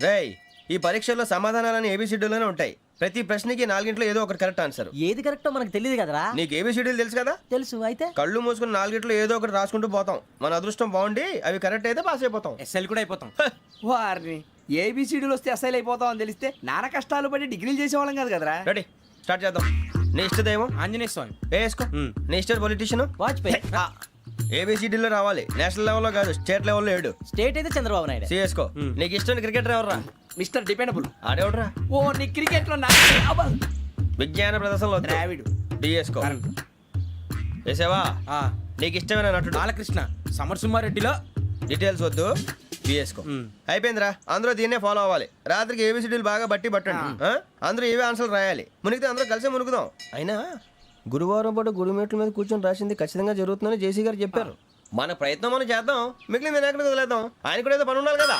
రేయ్, ఈ పరీక్షల్లో సమాధానాలని ఏబిసిడ్యూల్లోనే ఉంటాయి. ప్రతి ప్రశ్నకి 4 ఏదో ఒకటి కరెక్ట్ ఆన్సర్. ఏది కరెక్టో మనకు తెలియదు కదరా. నీకు ఏబిసిడ్యూల్ తెలుసు కదా? తెలుసు. అయితే కళ్ళు మూసుకుని 4 ఏదో ఒకటి రాసుకుంటూ పోతాం. మన అదృష్టం బాగుండి అవి కరెక్ట్ అయితే పాస్ అయిపోతాం. ఎస్ఎల్ కూడా అయిపోతాం. వారిని ఏబిసిడీలు వస్తే ఎస్ఐలు అయిపోతాం అని తెలిస్తే నాన్న కష్టాలు పడి డిగ్రీలు చేసేవాళ్ళం కాదు కదరా. రెడీ, స్టార్ట్ చేద్దాం. నీ ఇష్టదేమో ఆంజనేయ స్వామి. వేసుకో. నీ ఇష్ట పొలిటీషియన్ వాజ్పేయి. ఏబిసిడీలో రావాలి, నేషనల్ లెవెల్లో కాదు, స్టేట్ లెవెల్లో 7. స్టేట్ అయితే చంద్రబాబు నాయుడు. సిఎస్కో. నీకు ఇష్టం క్రికెటర్ ఎవర్రా? Mister dependable. ఆడేవడరా? ఓ నీ క్రికెట్ లో విజ్ఞాన ప్రదర్శనలో ద్రావిడు. డిఎస్కో. వేసావా? నీకు ఇష్టమైన నటుడు? బాలకృష్ణ. సమర్సుమారెడ్డిలో డీటెయిల్స్ వద్దు, బిఎస్కో. అయిపోయిందిరా, అందరూ దీన్నే ఫాలో అవ్వాలి. రాత్రికి ఏబిసిడీలు బాగా బట్టి పట్టండి. అందరూ ఏవే ఆన్సర్లు రాయాలి. మునిగితే అందరూ కలిసే మునుగుదాం. అయినా గురువారం పాటు గురుమేట్ల మీద కూర్చొని రాసింది ఖచ్చితంగా జరుగుతుందని జేసీ గారు చెప్పారు. మన ప్రయత్నం మనం చేద్దాం, మిగిలింది నేను ఎక్కడికి వదిలేద్దాం. ఆయన కూడా ఏదో పని ఉండాలి కదా.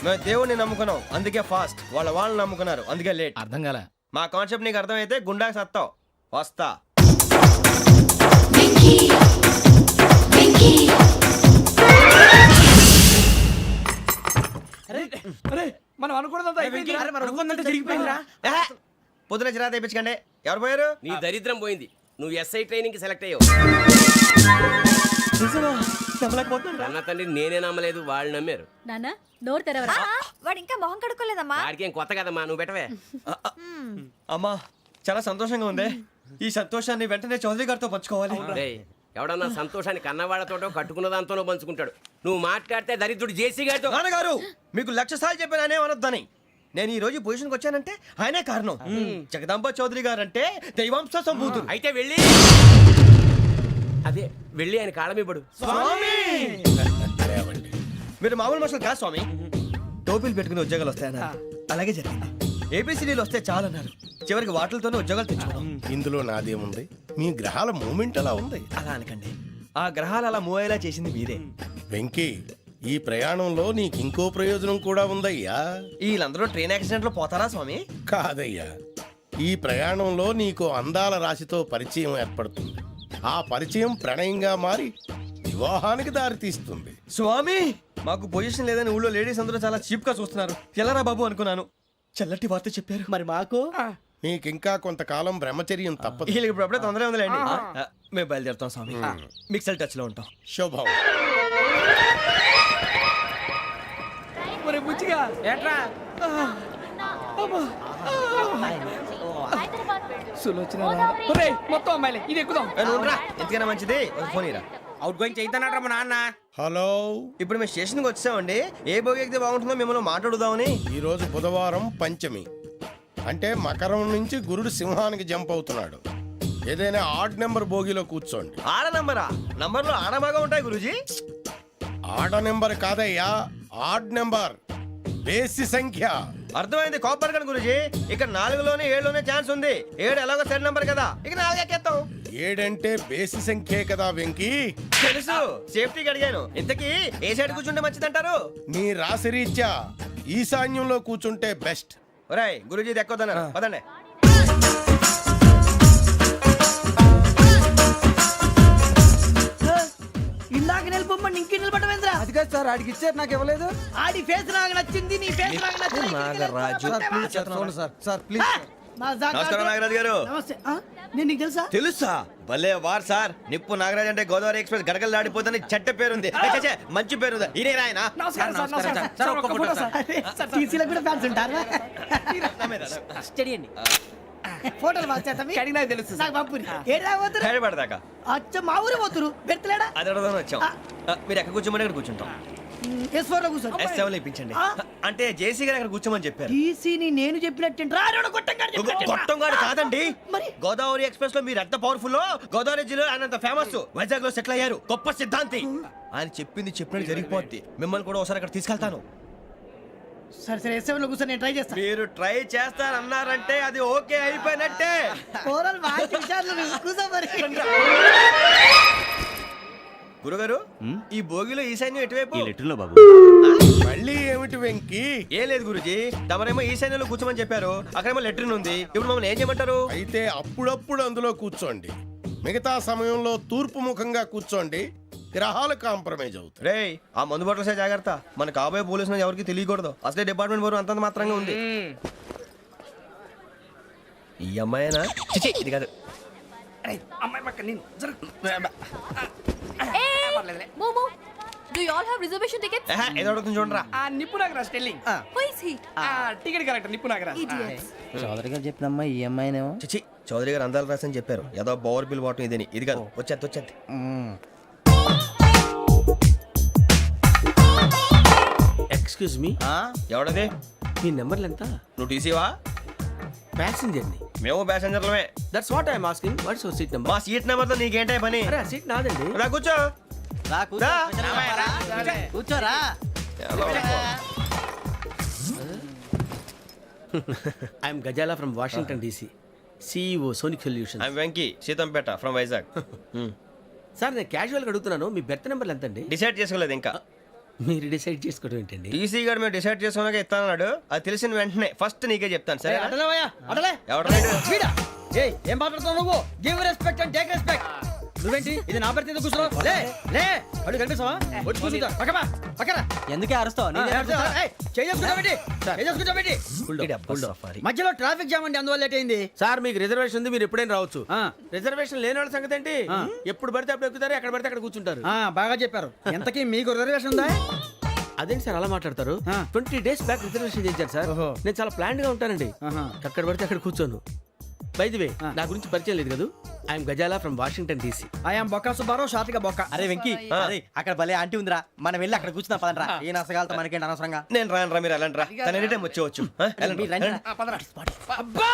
మేము దేవుడిని నమ్ముకున్నాం, అందుకే ఫాస్ట్. వాళ్ళని నమ్ముకున్నారు, అందుకే లేట్. అర్థం కాలే. మా కాన్సెప్ట్ నీకు అర్థమైతే గుండా సత్తావు. వస్తా. మనం అనుకున్నదంతా జరిగిపోయిందిరా. పొద్దున చిరా తెప్పించకండి. ఎవరు పోయారు? నీ దరిద్రం పోయింది. నువ్వు ఎస్ఐ ట్రైనింగ్ కి సెలెక్ట్ అయ్యావు. అన్న తండ్రి నేనే నమ్మలేదు, వాళ్ళు నమ్మారు. నాన్న నోరు తెరవరా. వాడు ఇంకా మొహం కడుక్కోలేదమ్మా. వాడికి ఏం కొత్త కదమ్మా, నువ్వు పెట్టవే. అమ్మా చాలా సంతోషంగా ఉంది. ఈ సంతోషాన్ని వెంటనే చౌదరి గారితో పంచుకోవాలి. రేయ్, ఎవడన్నా సంతోషాన్ని కన్నవాళ్లతోటో కట్టుకున్న దాంతోనో పంచుకుంటాడు. నువ్వు మాట్లాడితే దరిద్రుడు జేసీ గారితో. నాన్నగారు మీకు 1,00,000 సార్లు చెప్పాననే అనొద్దని. నేను ఈ రోజు పొజిషన్కి వచ్చానంటే ఆయనే కారణం. జగదాంబ చౌదరి గారు అంటే దైవాంశ సంభూతుడు. అయితే వెళ్ళి వెళ్ళి ఆయన కాళ్ళమివ్వడు. మీరు మామూలు మనుషులు కాదు స్వామి. టోపీలు పెట్టుకుని ఉద్యోగాలు వస్తాయన్నారు, అలాగే జరిగింది. ఏబిసిడీలు వస్తే చాలన్నారు, చివరికి వాటిలతోనే ఉద్యోగాలు తెచ్చుకున్నాం. ఇందులో నాదేముంది? మీ గ్రహాల మూమెంట్ అలా ఉంది. అలా అనకండి, ఆ గ్రహాలు అలా మూవ్ అయ్యేలా చేసింది మీరే. వెంకీ, ఈ ప్రయాణంలో నీకు ఇంకో ప్రయోజనం కూడా ఉందయ్యా. వీళ్ళందరూ ట్రైన్ యాక్సిడెంట్ లో పోతారా స్వామి? కాదయ్యా, ఈ ప్రయాణంలో నీకు అందాల రాశితో పరిచయం ఏర్పడుతుంది. ఆ పరిచయం ప్రణయంగా మారి వివాహానికి దారితీస్తుంది. స్వామి మాకు పొజిషన్ లేదని ఊళ్ళో లేడీస్ అందరూ చాలా చీప్ గా చూస్తున్నారు. ఎలారా బాబు అనుకున్నాను. చల్లటి వార్త చెప్పారు. మరి మాకు నీకింకా కొంతకాలం బ్రహ్మచర్యం తప్పదు. వీళ్ళకి ఇప్పుడు అప్పుడే తొందరగా ఉందిలేండి. మేము బయలుదేరుతాం స్వామి. మిక్సెల్ టచ్ లో ఉంటాం. శుభం. బుచ్చిగా ఏట్రా మొత్తం అమ్మాయిలే, ఇది ఎక్కుదాం. ఎందుకైనా మంచిది ఫోన్ ఇరా. అవుట్ గోయింగ్ చేద్దానట్రా మా నాన్న. హలో, ఇప్పుడు మేము స్టేషన్కి వచ్చామండి. ఏ బోగి ఎక్కితే బాగుంటుందో మిమ్మల్ని మాట్లాడుదామని. ఈరోజు బుధవారం పంచమి, అంటే మకరం నుంచి గురుడు సింహానికి జంప్ అవుతున్నాడు. ఏదైనా ఆడ్ నెంబర్ బోగిలో కూర్చోండి. ఆడ నంబరా? నంబర్లో ఆడ బాగా ఉంటాయి గురూజీ. ఆడ నెంబర్ కాదయ్యా, ఆడ్ నెంబర్, బేసి సంఖ్య. అర్థమైంది. కాపర్ కన్ గురూజీ. ఇక్కడ 4లోనే 7లోనే ఛాన్స్ ఉంది. 7 ఎలాగో సెడ్ నంబర్ కదా, ఇక 4 ఎక్కేస్తాం. 7 అంటే బేసి సంఖ్యే కదా వెంకీ. తెలుసు, సేఫ్టీకి అడిగాను. ఇంతకీ ఏ సైడ్ కూర్చుంటే మంచిదంటారు? నీ రాశి రీత్యా ఈశాన్యంలో కూర్చుంటే బెస్ట్. ఒరేయ్ గురూజీ దెక్కొద్దన్నారు, పదండి. ఇందాక నిలబొమ్మని ఇంకే నిలబడమేంద్రా? అది కాదు సార్, ఆడికి ఇచ్చారు, నాకు ఇవ్వలేదు. ఆడి ఫేస్ నాకు నచ్చింది, నీ ఫేస్ నాకు నచ్చింది. నాగరాజు. Sir please. నమస్కారం నాగరాజు గారు. నమస్తే. నేను నీకు తెలుసా? తెలుసా? భలే వార్ సార్. నిప్పు నాగరాజ్ అంటే గోదావరి ఎక్స్ప్రెస్ గడగలు దాడిపోతుంది చెట్ట పేరుంది. మంచి పేరుంది. ఇదే ఆయన. టీసీలో కూడా ఫ్యాన్స్ ఉంటారా? స్టడీ అండి. ఫోటోలు అడిగినా తెలుసు. నాకు పంపుని. ఏడా పోతురు? హైదరాబాద్ అచ్చ మా ఊరు పోతురు. పెడతలేడా? అది అడగదామని వచ్చాం. మీరు ఎక్కడ కూర్చోమని అక్కడ కూర్చుంటాం. S4 లో కూర్చోండి. S7 లో ఇప్పించండి. అంటే జేసీ గారు అక్కడ కూర్చోమని చెప్పారు. టీసీని నేను చెప్పినట్టు గొట్టంగాడు కాదండి. మరి గోదావరి ఎక్స్ప్రెస్ లో మీరు ఎంత పవర్ఫుల్, గోదావరి జిల్లా ఆయన ఫేమస్. వైజాగ్ లో సెటిల్ అయ్యారు, గొప్ప సిద్ధాంతి. ఆయన చెప్పింది చెప్పినట్టు జరిగిపోద్ది. మిమ్మల్ని కూడా ఒకసారి అక్కడ తీసుకెళ్తాను. సరే సరే, S7 లో కూర్చొని నేను ట్రై చేస్తాను. మీరు ట్రై చేస్తారన్నారంటే అది ఓకే అయిపోయినట్టే. గురుగారు ఈ భోగిలో ఈశాన్యం ఎటువైపు లెటర్లో బాబు మళ్ళీ ఏమిటి వెంకీ? ఏం లేదు గురుజీ తమరేమో ఈశాన్యంలో కూర్చోమని చెప్పారు అక్కడేమో లెటర్ ఉంది ఇప్పుడు మమ్మల్ని ఏం చేయమంటారు అయితే అప్పుడప్పుడు అందులో కూర్చోండి, మిగతా సమయంలో తూర్పు ముఖంగా కూర్చోండి. గ్రహాలు కాంప్రమైజ్ అవుతాయి. రేయ్ ఆ మందు బాటలసే జాగ్రత్త మన కాబోయే పోలీసులు ఎవరికి తెలియకూడదు అసలే డిపార్ట్మెంట్ బోరు అంతంత మాత్రంగా ఉంది ఈ అమ్మాయినా చిచి ఇది కాదు అమ్మాయి పక్క నేను మోమో do you all have reservation tickets ఏహే, ఏదో అడుగుతుంది చూడరా ఆ నిప్పు Nagaraj telling who is he ticket correct నిప్పు నాగరాజ్ ఇడియట్స్ చౌదరి గారు చెప్పినమ్మా ఈ అమ్మాయినేమో చిచి చౌదరి గారు అందాలు రాసని చెప్పారు ఏదో బోర్ బిల్ బాటం ఇదని ఇది కాదు వచ్చేది ఎక్స్క్యూజ్ మీ ఎవడది మీ నెంబర్లు ఎంత? నువ్వు టీసీవా ప్యాసింజర్ ని. మేము ప్యాసెంజర్లమే that's what I'm asking. What's your seat number? మా సీట్ నెంబర్తో నీకేంటే పని అరే ఆ సీట్ నాదండి. రా కూర్చో రా. కూర్చోరా I'm Ghazala from Washington DC, CEO Sonic solution. I'm Venky Seethampeta from Vizag sir నేను క్యాజువల్గా అడుగుతున్నాను, మీ బెర్త్ నెంబర్లు ఎంత అండి? డిసైడ్ చేసుకోలేదు ఇంకా మీరు డిసైడ్ చేసుకోవడం ఏంటండి? టీసీ గారు మేము డిసైడ్ చేసుకున్నాక ఇస్తానన్నాడు అది తెలిసిన వెంటనే ఫస్ట్ నీకే చెప్తాను సరే అటలేవయ్యా అటలే ఎవడ వీడా ఏయ్ ఏం మాట్లాడుతున్నావు నువ్వు give respect and take respect నువ్వేంటి ఇది నా పరిస్థితి కూర్చున్నావు లే లే అడుగు కనిపిస్తావా వచ్చి కూర్చుంటా పక్కమా పక్కన ఎందుకే అరుస్తావు మధ్యలో ట్రాఫిక్ జామ్ అండి అందువల్ల లేట్ అయింది సార్ మీకు రిజర్వేషన్ ఉంది, మీరు ఎప్పుడైనా రావచ్చు. రిజర్వేషన్ లేని వాళ్ళ సంగతి ఏంటి? ఎప్పుడు పడితే అప్పుడు ఎక్కుతారు, ఎక్కడ పడితే అక్కడ కూర్చుంటారు. బాగా చెప్పారు ఎంతకీ మీకు రిజర్వేషన్ ఉందా అదేంటి సార్ అలా మాట్లాడతారు? 20 days బ్యాక్ రిజర్వేషన్ చేశారు సార్. ఓహో. నేను చాలా ప్లాన్డ్ గా ఉంటానండి, అక్కడ పడితే అక్కడ కూర్చోను. బై ది వే నా గురించి పరిచయం లేదు కదా, I'm Ghazala from Washington DC. I'm Bokka Subbarao షాతిక బొక్క అరే వెంకీ అరే అక్కడ భలే ఆంటీ ఉందిరా, మనం వెళ్ళి అక్కడ కూర్చున్నా పదండ్రా. ఏ నసగాలతో మనకేంటి అనవసరంగా. నేను రాను రా మీరు ఎలాంటి రా తన ఎనీ టైం వచ్చేవచ్చు వెళ్ళండి, మీరు రండి. వెళ్ళండి. అబ్బా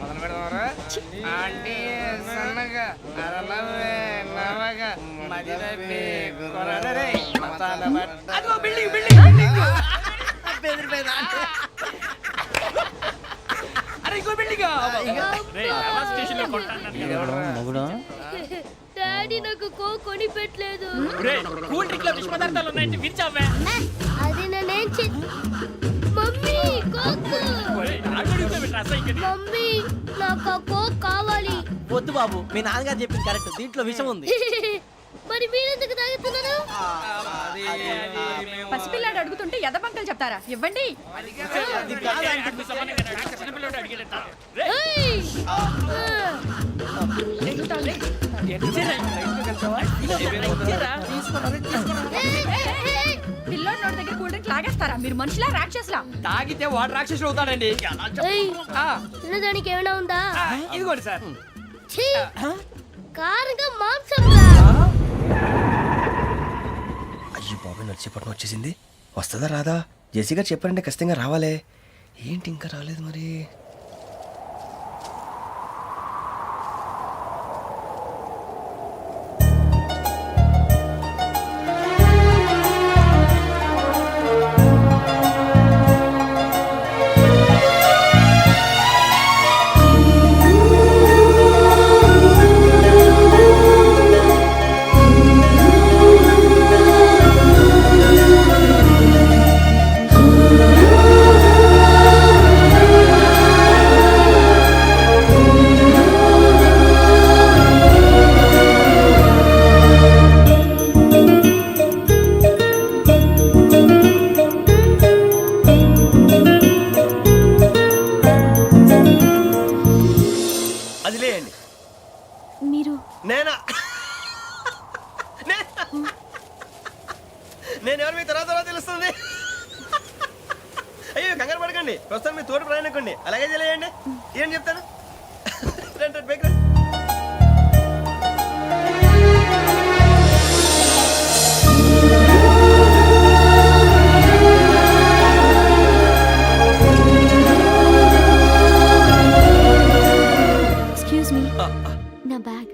మొదలు పెడదామరా ఆంటీ సన్నగా అరలవే నవగా మదిరపి కొరడరే మతాల అదిగో బిల్డింగ్ బిల్డింగ్ అరే ఇంకో బిల్డింగ్ మొగుడు డాడీ నాకు కొని పెట్టలేదు కూల్ డ్రింక్ లో విష పదార్థాలు ఉన్నాయంటే విరిచావే అది నేనేం మమ్మీ కోక్ మమ్మీ నాకు ఆ కోక్ కావాలి వద్దు బాబు, మీ నాన్నగారు చెప్పింది కరెక్ట్, దీంట్లో విషయం ఉంది. మరి మీరెందుకు తాగుతున్నారు పసిపిల్లాడు అడుగుతుంటే ఎదబంకలు చెప్తారా? ఇవ్వండి. ఏయ్! పిల్లోడి నోటి దగ్గర కూల్ డ్రింక్ లాగేస్తారా? మీరు మనుషులా రాక్షసులా? తాగితే వాడు రాక్షసుడు అవుతాడండి ఏయ్! ఆ, తినడానికి ఏమైనా ఉందా ఆ, ఇదిగోండి సార్ ఛీ! కారంగా మాంసం రా అయ్యో బాబాయ్ నడిచేపట్నం వచ్చేసింది వస్తుందా రాదా జేసీ గారు చెప్పారంటే ఖచ్చితంగా రావాలే ఏంటి ఇంకా రాలేదు మరి అది లేయండి మీరు నేనా నేను ఎవరు మీ తర్వాత తెలుస్తుంది అయ్యో కంగారు పడకండి ప్రస్తుతం మీ తోటి ప్రయాణకండి అలాగే తెలియండి ఏం చెప్తాను రండి రండి బైక్ రండి ఎక్స్క్యూజ్ మీ నా బ్యాగ్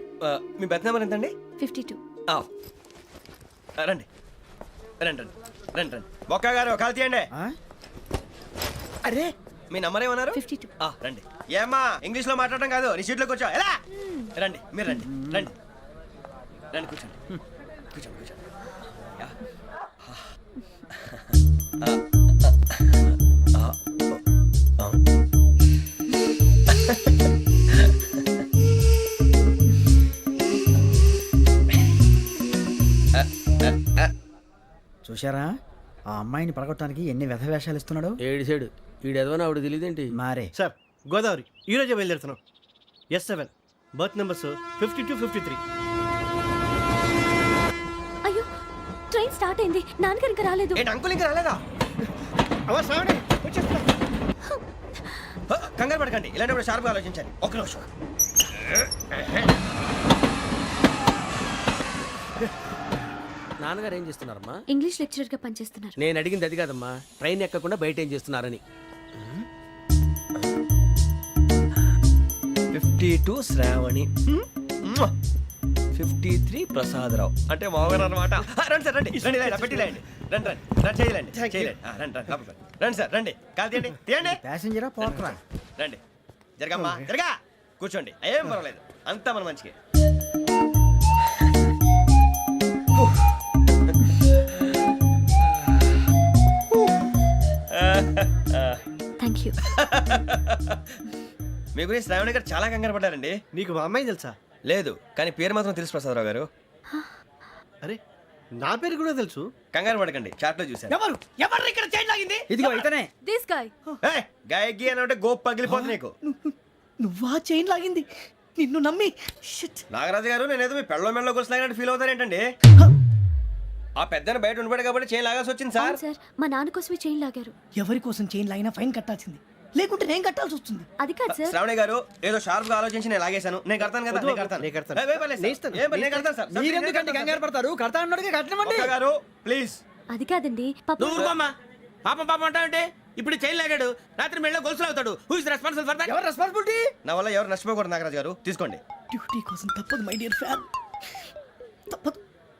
మీ బెత్ నెంబర్ ఎంతండి 52 రండి రండి రండి రండి రండి బొక్క గారు కాల్ తీయండి అరే మీ నంబర్ ఏమన్నారు 52. రండి ఏమ్మా ఇంగ్లీష్ లో మాట్లాడడం కాదు నీ సీట్లో కూర్చో ఎలా రండి మీరు రండి రండి రండి కూర్చోండి కూర్చోండి కూర్చోండి యా. చూశారా ఆ అమ్మాయిని పడగొట్టడానికి ఎన్ని వ్యధ వేషాలు ఇస్తున్నాడు ఏడు సైడు ఈడెదవని ఆవిడ తెలియదేంటి మారే సార్ గోదావరి ఈ రోజే బయలుదేరుతున్నాం S7 బర్త్ నెంబర్స్ 52-53. అయ్యో ట్రైన్ స్టార్ట్ అయింది నాన్నగారు ఇంకా రాలేదు ఏంటి అంకుల్ ఇంకా రాలేదా అవ్వ శ్రావణి వచ్చేస్తున్నా. కంగారు పడకండి ఇలాంటప్పుడు షార్ప్గా ఆలోచించాలి ఒక్క నిమిషం నాన్నగారు ఏం చేస్తున్నారమ్మా? ఇంగ్లీష్ లెక్చరర్ గా పనిచేస్తున్నారు నేను అడిగింది అది కాదమ్మా, ట్రైన్ ఎక్కకుండా బయట ఏం చేస్తున్నారని. 52 శ్రావణి 53 ప్రసాదరావు అంటే మామగారు అనమాట రండి సార్ రండి రండి ఇలా పెట్టి లేండి రండి రండి రండి చేయలేండి చేయలేండి రండి రండి లోపలికి రండి. రండి సార్ రండి కాదు తీయండి తీయండి ప్యాసింజరా పోట్రా రండి జరగమ్మా జరగా కూర్చోండి ఏం పర్వాలేదు అంతా మన మంచిగా థ్యాంక్ యూ మీ గురించి శ్రావణి గారు చాలా కంగారు పడ్డారండి నీకు మా అమ్మాయి తెలుసా? లేదు కానీ పేరు మాత్రం తెలుసు ప్రసాదరావు గారు అరే నా పేరు కూడా తెలుసు. కంగారు పడకండి చాట్లో చూశాను ఎవరు ఎవరు ఇక్కడ చైన్ లాగింది? ఇదిగో ఇతనే దిస్ గాయ్. గాయకి అని అంటే గోప్ పగిలిపోతుంది నీకు నువ్వా చైన్ లాగింది? నిన్ను నమ్మి షిట్. నాగరాజు గారు నేనేదో మీ పెళ్ళ మెళ్ళ కొలిసిలాగినట్టు ఫీల్ అవుతారేంటండి ఆ పెద్దని బయట ఉండిపోయాడు కాబట్టి చేయి లాగాల్సి వచ్చింది సార్ అవును సార్ మా నాన్న కోసమే చైన్ లాగారు ఎవరి కోసం చైన్ లాగినా ఫైన్ కట్టాల్సింది, లేకుంటే నేను కట్టాల్సి వస్తుంది. అది కాదు సార్ శ్రావణి గారు ఏదో షార్ప్ గా ఆలోచించి నేను లాగేశాను నేను కడతాను కదా నేను కడతాను నేను కడతాను. ఏ, ఏ, పర్లేదు సార్. ఏం పర్లేదు, నేను కడతాను సార్ మీరెందుకంటే కంగారు పడతారు కడతా అన్నాడుగా కట్టమండి ఒక్క గారు ప్లీజ్ అది కాదండి పాప నువ్వు ఊరుకోమ్మా. పాపం పాపం అంటావంటే ఇప్పుడు చైన్ లాగాడు, రాత్రి మెళ్ళ గొలుసులు అవుతాడు. Who is responsible for that? ఎవరు రెస్పాన్సిబిలిటీ నా వల్ల ఎవరు నష్టపోకూడదు నాగరాజు గారు తీసుకోండి డ్యూటీ కోసం తప్పదు మై డియర్ ఫ్యాన్, తప్పదు.